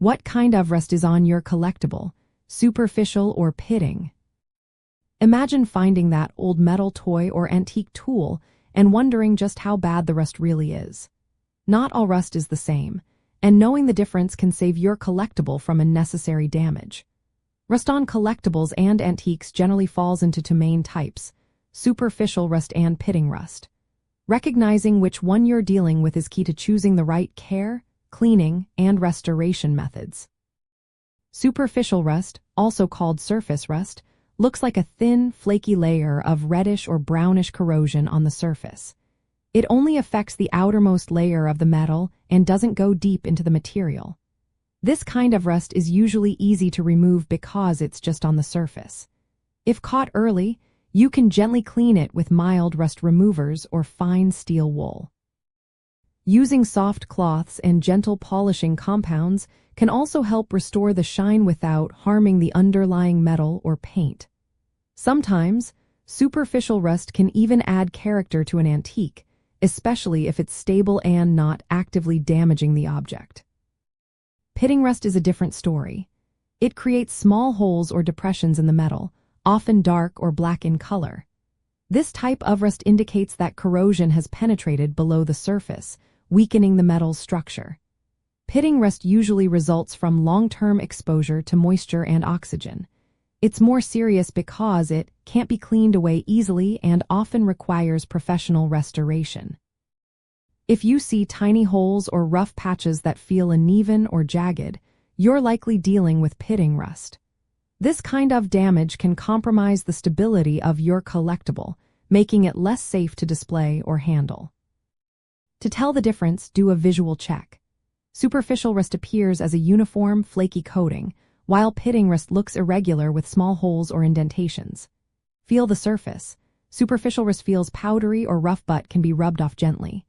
What kind of rust is on your collectible, superficial or pitting? Imagine finding that old metal toy or antique tool and wondering just how bad the rust really is. Not all rust is the same, and knowing the difference can save your collectible from unnecessary damage. Rust on collectibles and antiques generally falls into two main types: superficial rust and pitting rust. Recognizing which one you're dealing with is key to choosing the right care, cleaning, and restoration methods. Superficial rust, also called surface rust, looks like a thin, flaky layer of reddish or brownish corrosion on the surface. It only affects the outermost layer of the metal and doesn't go deep into the material. This kind of rust is usually easy to remove because it's just on the surface. If caught early, you can gently clean it with mild rust removers or fine steel wool. Using soft cloths and gentle polishing compounds can also help restore the shine without harming the underlying metal or paint. Sometimes, superficial rust can even add character to an antique, especially if it's stable and not actively damaging the object. Pitting rust is a different story. It creates small holes or depressions in the metal, often dark or black in color. This type of rust indicates that corrosion has penetrated below the surface, weakening the metal's structure. Pitting rust usually results from long-term exposure to moisture and oxygen. It's more serious because it can't be cleaned away easily and often requires professional restoration. If you see tiny holes or rough patches that feel uneven or jagged, you're likely dealing with pitting rust. This kind of damage can compromise the stability of your collectible, making it less safe to display or handle. To tell the difference, do a visual check. Superficial rust appears as a uniform, flaky coating, while pitting rust looks irregular with small holes or indentations. Feel the surface. Superficial rust feels powdery or rough but can be rubbed off gently.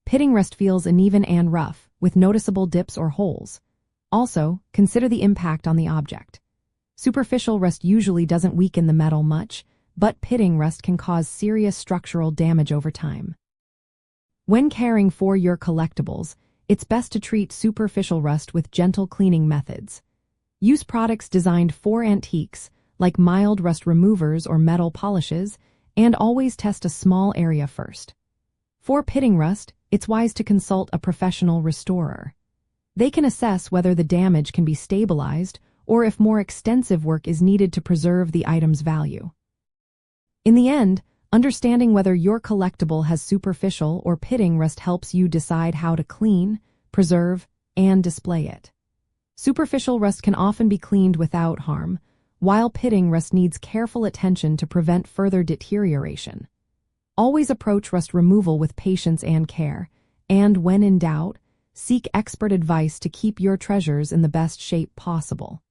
Pitting rust feels uneven and rough, with noticeable dips or holes. Also, consider the impact on the object. Superficial rust usually doesn't weaken the metal much, but pitting rust can cause serious structural damage over time. When caring for your collectibles, it's best to treat superficial rust with gentle cleaning methods. Use products designed for antiques, like mild rust removers or metal polishes, and always test a small area first. For pitting rust, it's wise to consult a professional restorer. They can assess whether the damage can be stabilized or if more extensive work is needed to preserve the item's value. In the end, understanding whether your collectible has superficial or pitting rust helps you decide how to clean, preserve, and display it. Superficial rust can often be cleaned without harm, while pitting rust needs careful attention to prevent further deterioration. Always approach rust removal with patience and care, and when in doubt, seek expert advice to keep your treasures in the best shape possible.